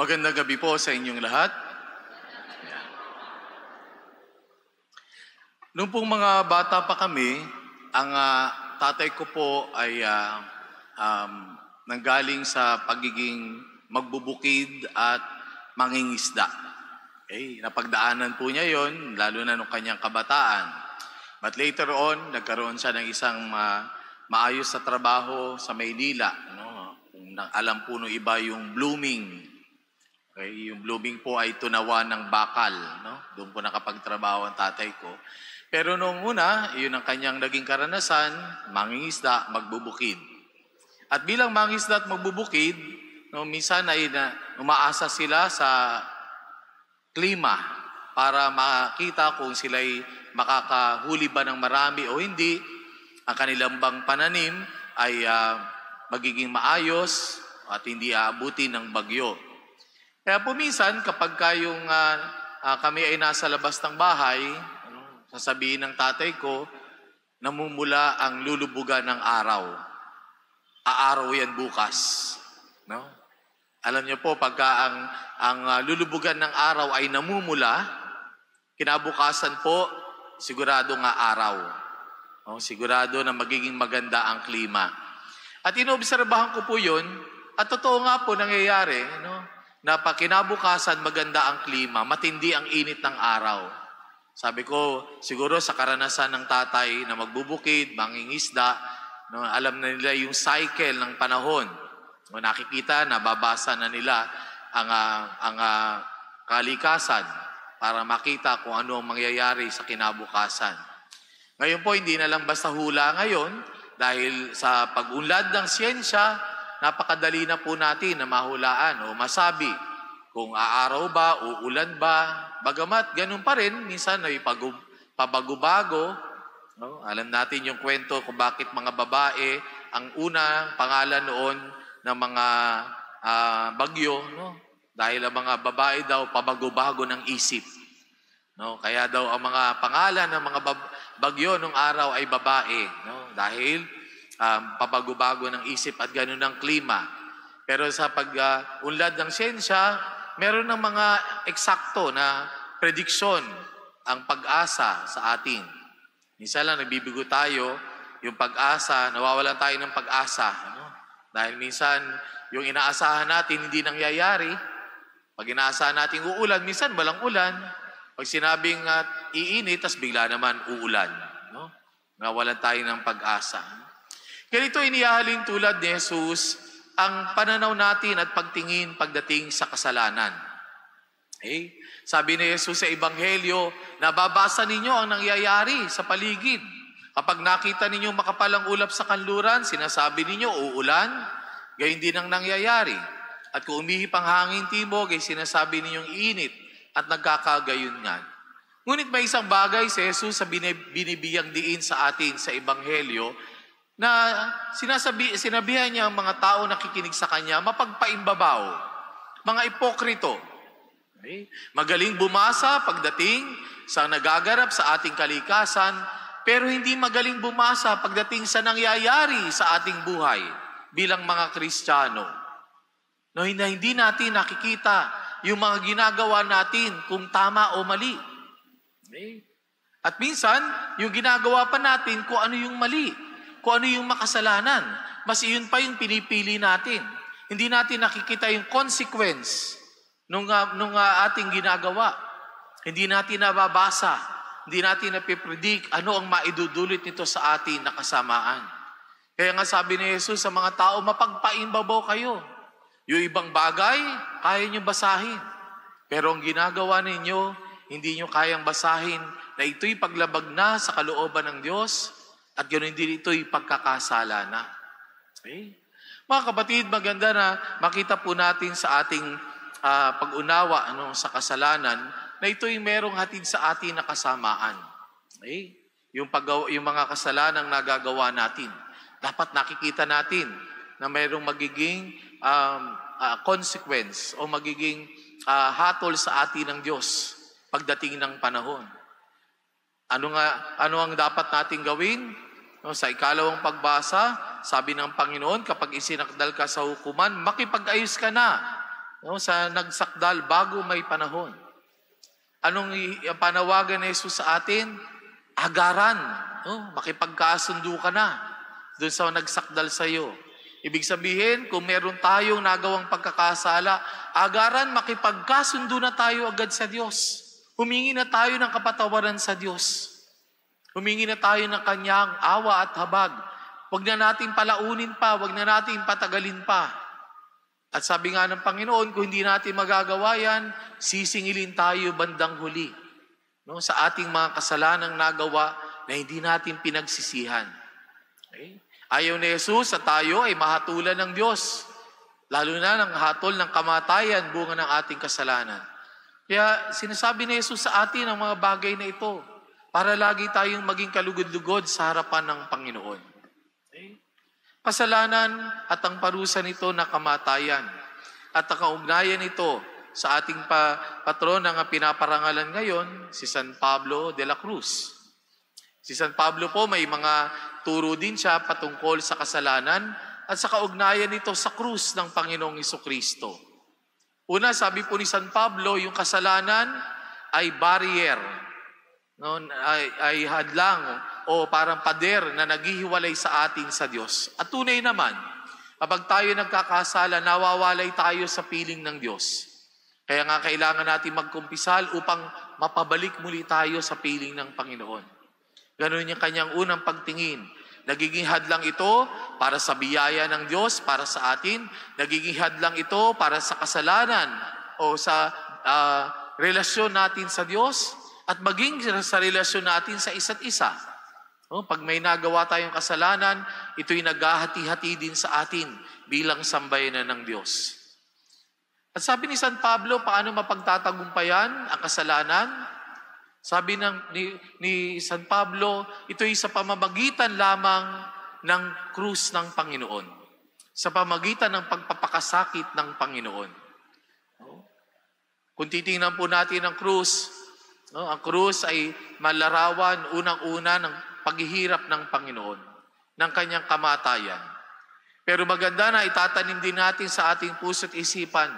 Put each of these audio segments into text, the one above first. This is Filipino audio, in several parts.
Magandang gabi po sa inyong lahat. Noong pong mga bata pa kami, ang tatay ko po ay nanggaling sa pagiging magbubukid at mangingisda. Okay? Napagdaanan po niya yon, lalo na nung kanyang kabataan. But later on, nagkaroon siya ng isang maayos sa trabaho sa Maynila. No? Alam po nung iba yung blooming. Okay, yung blooming po ay tunawan ng bakal, no? Doon po nakapagtrabaho ang tatay ko. Pero noong una, yun ang kanyang naging karanasan, mangingisda, magbubukid. At bilang mangingisda at magbubukid, no, minsan ay umaasa sila sa klima para makita kung sila'y makakahuli ba ng marami o hindi. Ang kanilang bang pananim ay magiging maayos at hindi aabutin ng bagyo. Kaya po minsan, kapag kami ay nasa labas ng bahay, sasabihin ng tatay ko, namumula ang lulubugan ng araw. Aaraw yan bukas. No? Alam niyo po, pagka ang lulubugan ng araw ay namumula, kinabukasan po, sigurado nga araw. No? Sigurado na magiging maganda ang klima. At inoobserbahan ko po yun, at totoo nga po nangyayari, no? Na kinabukasan maganda ang klima, matindi ang init ng araw. Sabi ko, siguro sa karanasan ng tatay na magbubukid, mangingisda, no, alam na nila yung cycle ng panahon. No, nakikita, nababasa na nila ang kalikasan para makita kung ano ang mangyayari sa kinabukasan. Ngayon po, hindi na lang basta hula ngayon dahil sa pag-unlad ng siyensya, napakadali na po natin na mahulaan o masabi kung aaraw ba, uulan ba. Bagamat ganun pa rin, minsan ay pabago-bago. No? Alam natin yung kwento kung bakit mga babae, ang unang pangalan noon ng mga bagyo, no? Dahil ang mga babae daw pabago-bago ng isip. No? Kaya daw ang mga pangalan ng mga bagyo nung araw ay babae. No? Dahil pabago-bago ng isip at ganun ang klima. Pero sa pag-unlad ng siyensya, meron ng mga eksakto na prediksyon ang pag-asa sa atin. Minsan lang nagbibigo tayo, yung pag-asa, nawawalan tayo ng pag-asa. Ano? Dahil minsan, yung inaasahan natin hindi nangyayari. Pag inaasahan natin uulan, minsan walang ulan. Pag sinabing iinit, tas bigla naman uulan. No? Nawalan tayo ng pag-asa. Ganito inihahalin tulad ni Jesus ang pananaw natin at pagtingin pagdating sa kasalanan. Okay? Sabi ni Jesus sa Ebanghelyo, nababasa ninyo ang nangyayari sa paligid. Kapag nakita ninyo makapalang ulap sa kanluran, sinasabi ninyo uulan, gayon din ang nangyayari. At kung umihip ang hangin timog, ay sinasabi ninyong init at nagkakagayon nga. Ngunit may isang bagay si Jesus sa binibiyang diin sa atin sa Ebanghelyo, na sinabihan niya ang mga tao na nakikinig sa kanya, mapagpaimbabaw, mga ipokrito. Okay? Magaling bumasa pagdating sa nagagarap sa ating kalikasan, pero hindi magaling bumasa pagdating sa nangyayari sa ating buhay bilang mga Kristiyano. No, hindi natin nakikita yung mga ginagawa natin kung tama o mali. Okay? At minsan, yung ginagawa pa natin kung ano yung mali, kung ano yung makasalanan, mas iyon pa yung pinipili natin. Hindi natin nakikita yung consequence nung ating ginagawa. Hindi natin nababasa, hindi natin napipredict ano ang maidudulot nito sa atin na kasamaan. Kaya nga sabi ni Jesus sa mga tao, mapagpaimbabaw kayo. Yung ibang bagay, kaya nyo basahin. Pero ang ginagawa ninyo, hindi nyo kayang basahin na ito'y paglabag na sa kalooban ng Diyos, at ganoon din ito'y pagkakasala na. Okay? Mga kapatid, maganda na makita po natin sa ating pag-unawa sa kasalanan na ito'y merong hatid sa atin na kasamaan. Okay? Yung mga kasalanang nagagawa natin. Dapat nakikita natin na merong magiging consequence o magiging hatol sa atin ng Diyos pagdating ng panahon. Ano ang dapat nating gawin? No, sa ikalawang pagbasa, sabi ng Panginoon, kapag isinakdal ka sa hukuman, makipag-ayos ka na no, sa nagsakdal bago may panahon. Anong panawagan ni Jesus sa atin? Agaran. No? Makipagkasundo ka na doon sa nagsakdal sa iyo. Ibig sabihin, kung meron tayong nagawang pagkakasala, agaran, makipagkasundo na tayo agad sa Diyos. Humingi na tayo ng kapatawaran sa Diyos. Humingi na tayo ng kanyang awa at habag. Huwag na natin palaunin pa, huwag na natin patagalin pa. At sabi nga ng Panginoon, kung hindi natin magagawa yan, sisingilin tayo bandang huli. No? Sa ating mga kasalanang nagawa na hindi natin pinagsisihan. Okay? Ayaw ni Jesus sa tayo ay mahatulan ng Diyos. Lalo na ng hatol ng kamatayan, bunga ng ating kasalanan. Kaya sinasabi ni Jesus sa atin ang mga bagay na ito para lagi tayong maging kalugod-lugod sa harapan ng Panginoon. Okay? Kasalanan at ang parusa nito na kamatayan. At ang kaugnayan nito sa ating patron na pinaparangalan ngayon, si San Pablo de la Cruz. Si San Pablo po may mga turo din siya patungkol sa kasalanan at sa kaugnayan nito sa krus ng Panginoong Hesukristo. Una, sabi po ni San Pablo, yung kasalanan ay barrier, no? ay hadlang o parang pader na naghihiwalay sa atin sa Diyos. At tunay naman, kapag tayo nagkakasala, nawawalay tayo sa piling ng Diyos. Kaya nga kailangan natin magkumpisal upang mapabalik muli tayo sa piling ng Panginoon. Ganun yung kanyang unang pagtingin. Nagiging hadlang ito para sa biyaya ng Diyos, para sa atin. Nagiging hadlang ito para sa kasalanan o sa relasyon natin sa Diyos at maging sa relasyon natin sa isa't isa. Pag may nagawa tayong kasalanan, ito'y naghahati-hati din sa atin bilang sambayanan ng Diyos. At sabi ni San Pablo, paano mapagtatagumpayan ang kasalanan? Sabi ni San Pablo, ito'y sa pamamagitan lamang ng krus ng Panginoon. Sa pamamagitan ng pagpapakasakit ng Panginoon. Kung titingnan po natin ang krus ay malarawan unang-una ng paghihirap ng Panginoon, ng kanyang kamatayan. Pero maganda na itatanim din natin sa ating puso at isipan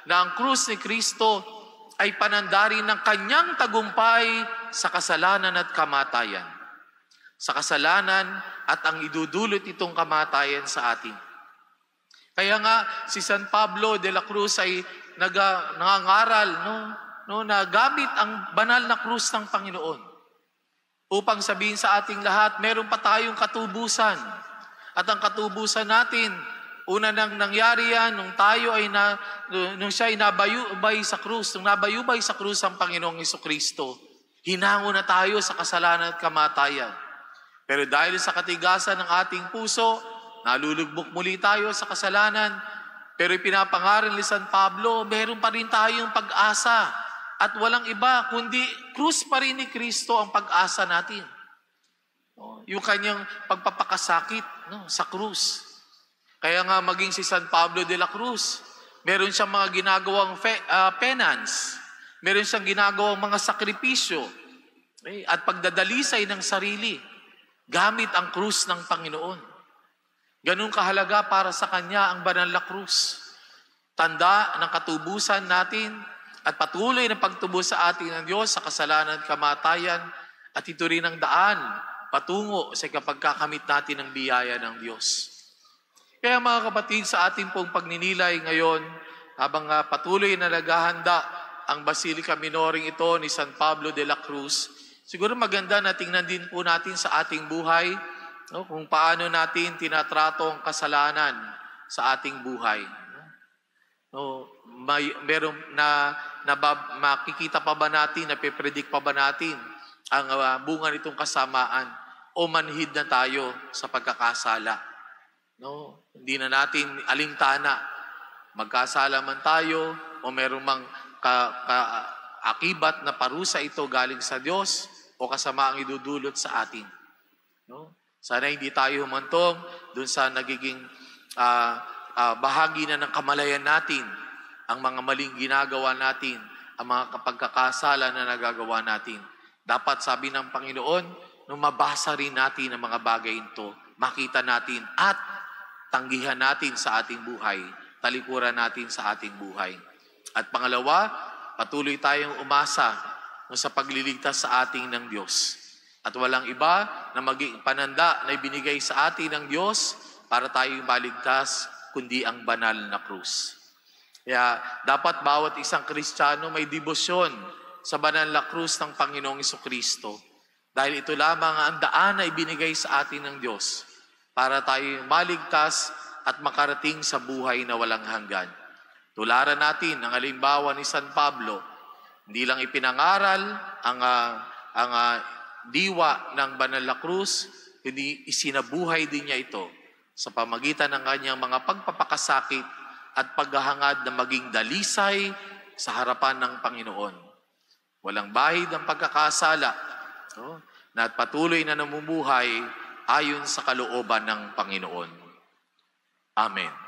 na ang krus ni Kristo ay panandari ng kanyang tagumpay sa kasalanan at kamatayan. Sa kasalanan at ang idudulot itong kamatayan sa atin. Kaya nga si San Pablo de la Cruz ay nangangaral na gamit ang banal na krus ng Panginoon upang sabihin sa ating lahat, meron pa tayong katubusan. At ang katubusan natin, una nang nangyari yan, nung siya ay nabayubay sa krus, nung nabayubay sa krus ang Panginoong Hesukristo, hinango na tayo sa kasalanan at kamatayan. Pero dahil sa katigasan ng ating puso, nalulugbok muli tayo sa kasalanan. Pero ipinapangaral ni San Pablo, meron pa rin tayong pag-asa. At walang iba, kundi krus pa rin ni Kristo ang pag-asa natin. Yung kanyang pagpapakasakit sa krus. Kaya nga maging si San Pablo de la Cruz, meron siyang mga ginagawang penance. Meron siyang ginagawang mga sakripisyo. At pagdadalisay ng sarili, gamit ang krus ng Panginoon. Ganun kahalaga para sa kanya ang banal na krus. Tanda ng katubusan natin, at patuloy na pagtubos sa atin ng Diyos sa kasalanan at kamatayan, at ito rin ang daan patungo sa kapagkakamit natin ng biyaya ng Diyos. Kaya mga kapatid, sa ating pong pagninilay ngayon, habang patuloy na naghahanda ang Basilica Minoring ito ni San Pablo de la Cruz, siguro maganda na tingnan din po natin sa ating buhay kung paano natin tinatrato ang kasalanan sa ating buhay. Meron makikita pa ba natin, napipredict pa ba natin ang bunga nitong kasamaan o manhid na tayo sa pagkakasala? Hindi na natin alintana. Magkasala man tayo o merong mang akibat na parusa ito galing sa Diyos o kasama ang idudulot sa atin. Sana hindi tayo humantong dun sa nagiging bahagi na ng kamalayan natin, ang mga maling ginagawa natin, ang mga pagkakasala na nagagawa natin. Dapat sabi ng Panginoon, nung mabasa rin natin ang mga bagay ito, makita natin at tanggihan natin sa ating buhay, talikuran natin sa ating buhay. At pangalawa, patuloy tayong umasa sa pagliligtas sa ating ng Diyos. At walang iba na maging pananda na ibinigay sa atin ng Diyos para tayong maligtas, kundi ang banal na krus. Kaya dapat bawat isang Kristiyano may debosyon sa banal na krus ng Panginoong Jesucristo. Dahil ito lamang ang daan na ibinigay sa atin ng Diyos para tayo maligtas at makarating sa buhay na walang hanggan. Tularan natin ang halimbawa ni San Pablo. Hindi lang ipinangaral ang diwa ng banal na krus, kundi isinabuhay din niya ito sa pamagitan ng kanyang mga pagpapakasakit at paghahangad na maging dalisay sa harapan ng Panginoon. Walang bahid ang pagkakasala, na patuloy na namumuhay ayon sa kalooban ng Panginoon. Amen.